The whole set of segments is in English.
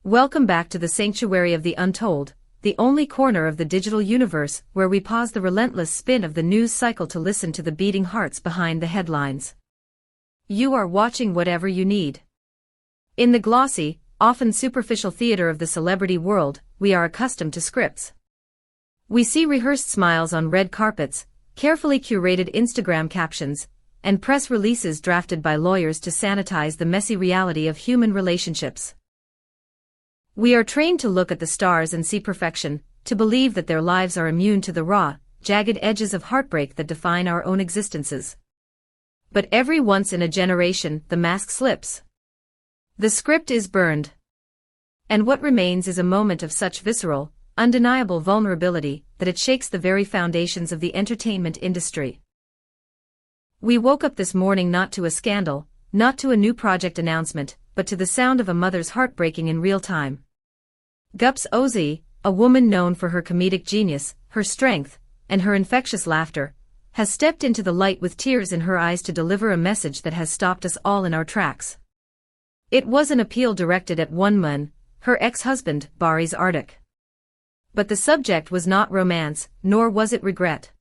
Welcome back to the sanctuary of the untold, the only corner of the digital universe where we pause the relentless spin of the news cycle to listen to the beating hearts behind the headlines. You are watching whatever you need. In the glossy, often superficial theater of the celebrity world, we are accustomed to scripts. We see rehearsed smiles on red carpets, carefully curated Instagram captions, and press releases drafted by lawyers to sanitize the messy reality of human relationships. We are trained to look at the stars and see perfection, to believe that their lives are immune to the raw, jagged edges of heartbreak that define our own existences. But every once in a generation, the mask slips. The script is burned. And what remains is a moment of such visceral, undeniable vulnerability that it shakes the very foundations of the entertainment industry. We woke up this morning not to a scandal, not to a new project announcement, but to the sound of a mother's heart breaking in real time. Gupse Özay, a woman known for her comedic genius, her strength, and her infectious laughter, has stepped into the light with tears in her eyes to deliver a message that has stopped us all in our tracks. It was an appeal directed at one man, her ex-husband, Barış Arduç. But the subject was not romance, nor was it regret.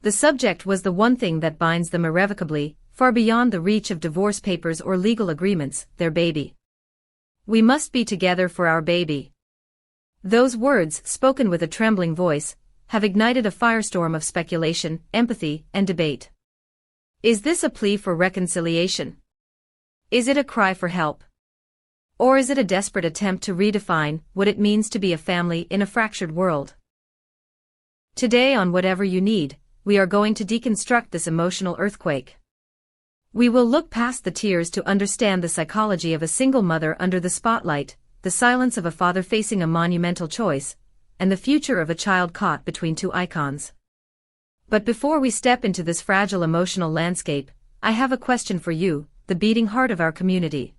The subject was the one thing that binds them irrevocably, far beyond the reach of divorce papers or legal agreements, their baby. We must be together for our baby. Those words, spoken with a trembling voice, have ignited a firestorm of speculation, empathy, and debate. Is this a plea for reconciliation? Is it a cry for help? Or is it a desperate attempt to redefine what it means to be a family in a fractured world? Today on Whatever You Need, we are going to deconstruct this emotional earthquake. We will look past the tears to understand the psychology of a single mother under the spotlight, the silence of a father facing a monumental choice, and the future of a child caught between two icons. But before we step into this fragile emotional landscape, I have a question for you, the beating heart of our community.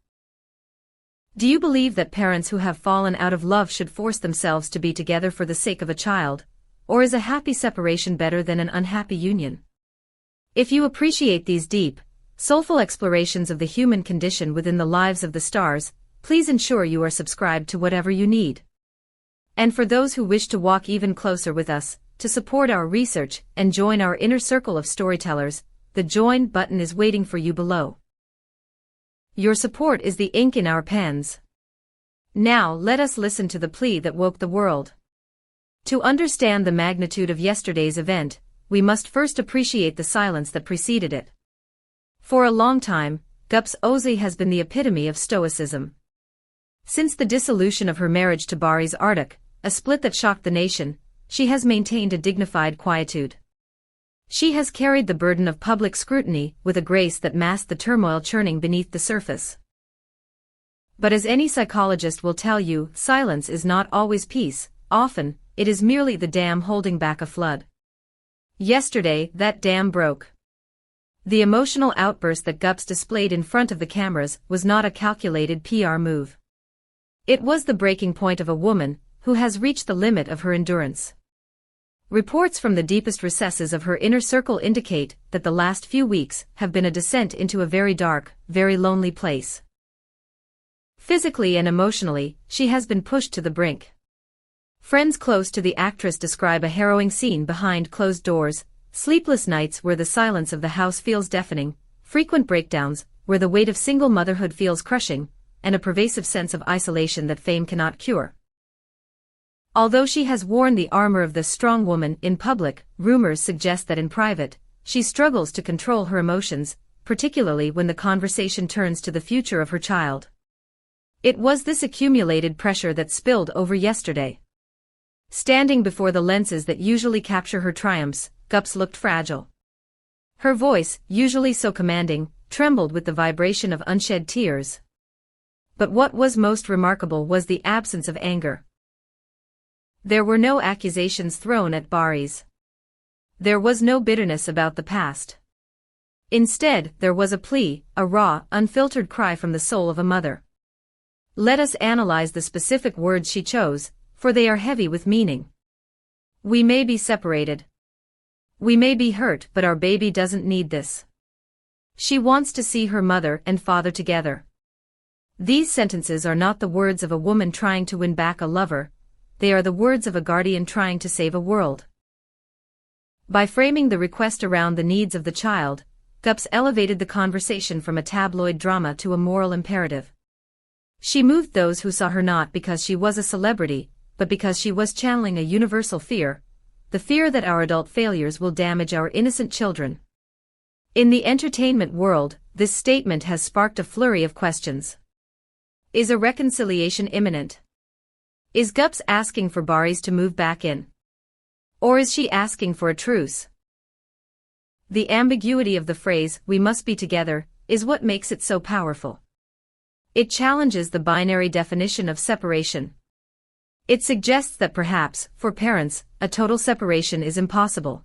Do you believe that parents who have fallen out of love should force themselves to be together for the sake of a child, or is a happy separation better than an unhappy union? If you appreciate these deep, soulful explorations of the human condition within the lives of the stars, please ensure you are subscribed to Whatever You Need. And for those who wish to walk even closer with us, to support our research and join our inner circle of storytellers, the join button is waiting for you below. Your support is the ink in our pens. Now let us listen to the plea that woke the world. To understand the magnitude of yesterday's event, we must first appreciate the silence that preceded it. For a long time, Gupse Özay has been the epitome of stoicism. Since the dissolution of her marriage to Barış Arduç, a split that shocked the nation, she has maintained a dignified quietude. She has carried the burden of public scrutiny with a grace that masked the turmoil churning beneath the surface. But as any psychologist will tell you, silence is not always peace, often, it is merely the dam holding back a flood. Yesterday, that dam broke. The emotional outburst that Gupse displayed in front of the cameras was not a calculated PR move. It was the breaking point of a woman who has reached the limit of her endurance. Reports from the deepest recesses of her inner circle indicate that the last few weeks have been a descent into a very dark, very lonely place. Physically and emotionally, she has been pushed to the brink. Friends close to the actress describe a harrowing scene behind closed doors, sleepless nights where the silence of the house feels deafening, frequent breakdowns where the weight of single motherhood feels crushing, and a pervasive sense of isolation that fame cannot cure. Although she has worn the armor of the strong woman in public, rumors suggest that in private, she struggles to control her emotions, particularly when the conversation turns to the future of her child. It was this accumulated pressure that spilled over yesterday. Standing before the lenses that usually capture her triumphs, Gupse looked fragile. Her voice, usually so commanding, trembled with the vibration of unshed tears. But what was most remarkable was the absence of anger. There were no accusations thrown at Barış. There was no bitterness about the past. Instead, there was a plea, a raw, unfiltered cry from the soul of a mother. Let us analyze the specific words she chose, for they are heavy with meaning. We may be separated. We may be hurt, but our baby doesn't need this. She wants to see her mother and father together. These sentences are not the words of a woman trying to win back a lover, they are the words of a guardian trying to save a world. By framing the request around the needs of the child, Gupse elevated the conversation from a tabloid drama to a moral imperative. She moved those who saw her not because she was a celebrity, but because she was channeling a universal fear, the fear that our adult failures will damage our innocent children. In the entertainment world, this statement has sparked a flurry of questions. Is a reconciliation imminent? Is Gupse asking for Barış to move back in? Or is she asking for a truce? The ambiguity of the phrase, "we must be together," is what makes it so powerful. It challenges the binary definition of separation. It suggests that perhaps, for parents, a total separation is impossible.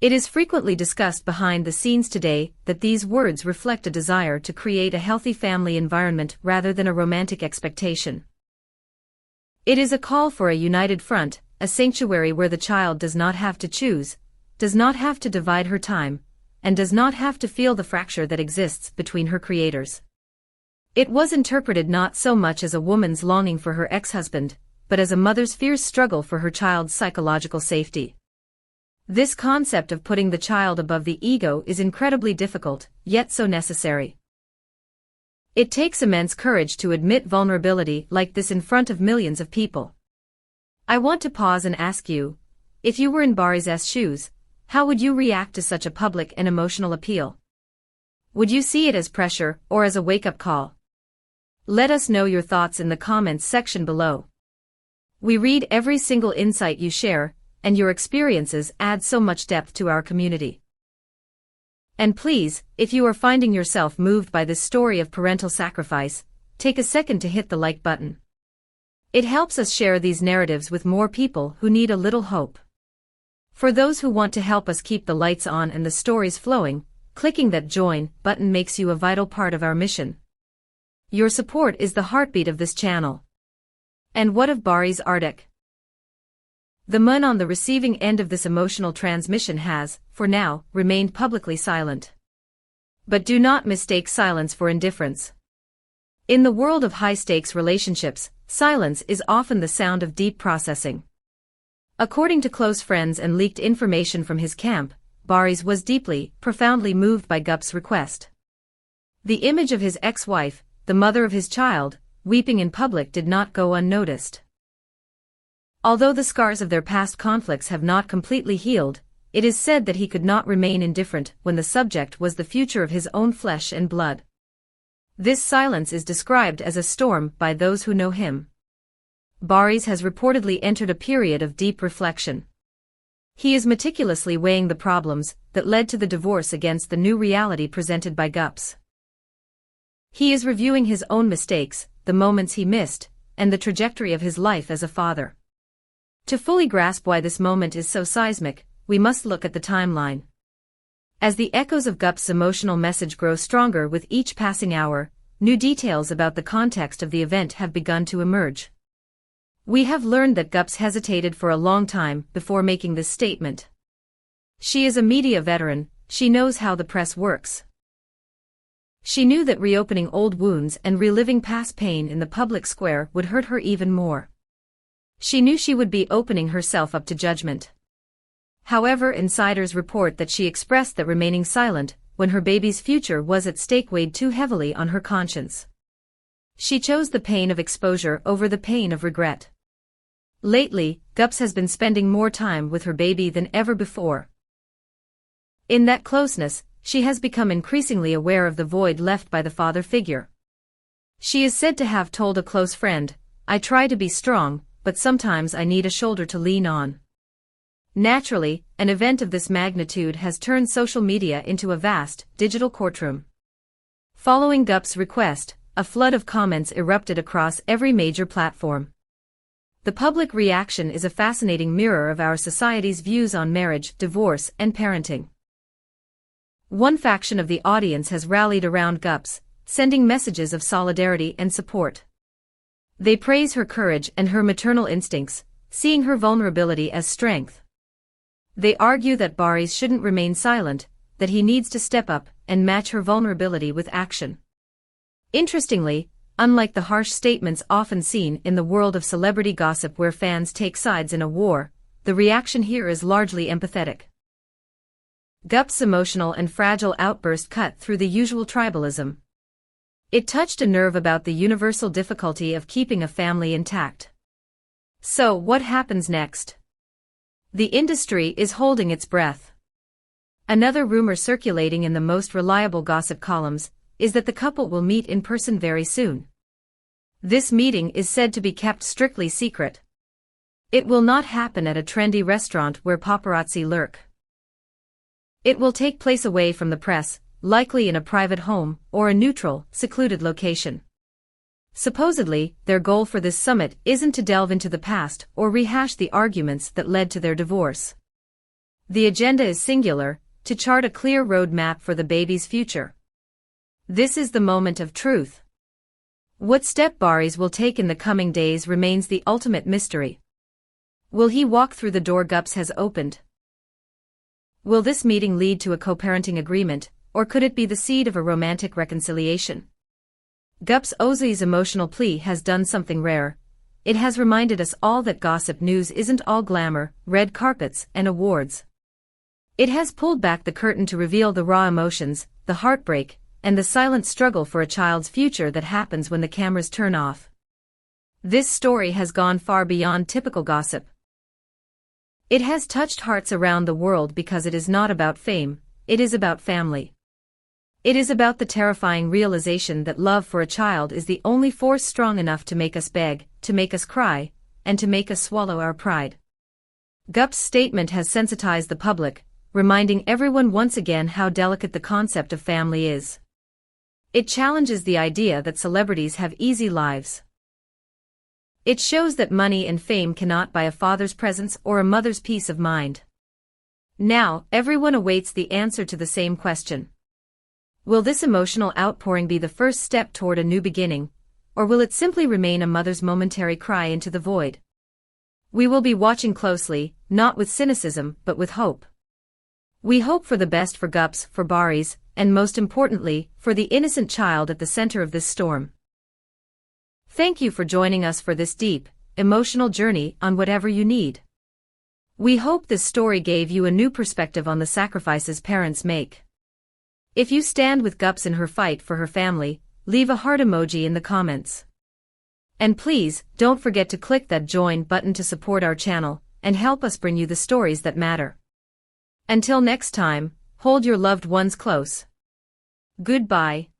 It is frequently discussed behind the scenes today that these words reflect a desire to create a healthy family environment rather than a romantic expectation. It is a call for a united front, a sanctuary where the child does not have to choose, does not have to divide her time, and does not have to feel the fracture that exists between her creators. It was interpreted not so much as a woman's longing for her ex-husband, but as a mother's fierce struggle for her child's psychological safety. This concept of putting the child above the ego is incredibly difficult, yet so necessary. It takes immense courage to admit vulnerability like this in front of millions of people. I want to pause and ask you, if you were in Barış's shoes, how would you react to such a public and emotional appeal? Would you see it as pressure or as a wake-up call? Let us know your thoughts in the comments section below. We read every single insight you share, and your experiences add so much depth to our community. And please, if you are finding yourself moved by this story of parental sacrifice, take a second to hit the like button. It helps us share these narratives with more people who need a little hope. For those who want to help us keep the lights on and the stories flowing, clicking that join button makes you a vital part of our mission. Your support is the heartbeat of this channel. And what of Barış Arduç? The man on the receiving end of this emotional transmission has, for now, remained publicly silent. But do not mistake silence for indifference. In the world of high-stakes relationships, silence is often the sound of deep processing. According to close friends and leaked information from his camp, Barış was deeply, profoundly moved by Gupse's request. The image of his ex-wife, the mother of his child, weeping in public did not go unnoticed. Although the scars of their past conflicts have not completely healed, it is said that he could not remain indifferent when the subject was the future of his own flesh and blood. This silence is described as a storm by those who know him. Barış has reportedly entered a period of deep reflection. He is meticulously weighing the problems that led to the divorce against the new reality presented by Gupse. He is reviewing his own mistakes, the moments he missed, and the trajectory of his life as a father. To fully grasp why this moment is so seismic, we must look at the timeline. As the echoes of Gupse's emotional message grow stronger with each passing hour, new details about the context of the event have begun to emerge. We have learned that Gupse hesitated for a long time before making this statement. She is a media veteran, she knows how the press works. She knew that reopening old wounds and reliving past pain in the public square would hurt her even more. She knew she would be opening herself up to judgment. However, insiders report that she expressed that remaining silent, when her baby's future was at stake, weighed too heavily on her conscience. She chose the pain of exposure over the pain of regret. Lately, Gupse has been spending more time with her baby than ever before. In that closeness, she has become increasingly aware of the void left by the father figure. She is said to have told a close friend, "I try to be strong, but sometimes I need a shoulder to lean on." Naturally, an event of this magnitude has turned social media into a vast, digital courtroom. Following Gupse's request, a flood of comments erupted across every major platform. The public reaction is a fascinating mirror of our society's views on marriage, divorce, and parenting. One faction of the audience has rallied around Gupse, sending messages of solidarity and support. They praise her courage and her maternal instincts, seeing her vulnerability as strength. They argue that Barış shouldn't remain silent, that he needs to step up and match her vulnerability with action. Interestingly, unlike the harsh statements often seen in the world of celebrity gossip where fans take sides in a war, the reaction here is largely empathetic. Gupse's emotional and fragile outburst cut through the usual tribalism. It touched a nerve about the universal difficulty of keeping a family intact. So, what happens next? The industry is holding its breath. Another rumor circulating in the most reliable gossip columns is that the couple will meet in person very soon. This meeting is said to be kept strictly secret. It will not happen at a trendy restaurant where paparazzi lurk. It will take place away from the press, likely in a private home or a neutral, secluded location. Supposedly, their goal for this summit isn't to delve into the past or rehash the arguments that led to their divorce. The agenda is singular, to chart a clear roadmap for the baby's future. This is the moment of truth. What step Barış will take in the coming days remains the ultimate mystery. Will he walk through the door Gupse has opened? Will this meeting lead to a co-parenting agreement, or could it be the seed of a romantic reconciliation? Gupse Özay's emotional plea has done something rare. It has reminded us all that gossip news isn't all glamour, red carpets, and awards. It has pulled back the curtain to reveal the raw emotions, the heartbreak, and the silent struggle for a child's future that happens when the cameras turn off. This story has gone far beyond typical gossip. It has touched hearts around the world because it is not about fame, it is about family. It is about the terrifying realization that love for a child is the only force strong enough to make us beg, to make us cry, and to make us swallow our pride. Gupse's statement has sensitized the public, reminding everyone once again how delicate the concept of family is. It challenges the idea that celebrities have easy lives. It shows that money and fame cannot buy a father's presence or a mother's peace of mind. Now, everyone awaits the answer to the same question. Will this emotional outpouring be the first step toward a new beginning, or will it simply remain a mother's momentary cry into the void? We will be watching closely, not with cynicism, but with hope. We hope for the best for Gupse, for Barış, and most importantly, for the innocent child at the center of this storm. Thank you for joining us for this deep, emotional journey on whatever you need. We hope this story gave you a new perspective on the sacrifices parents make. If you stand with Gupse in her fight for her family, leave a heart emoji in the comments. And please, don't forget to click that join button to support our channel and help us bring you the stories that matter. Until next time, hold your loved ones close. Goodbye.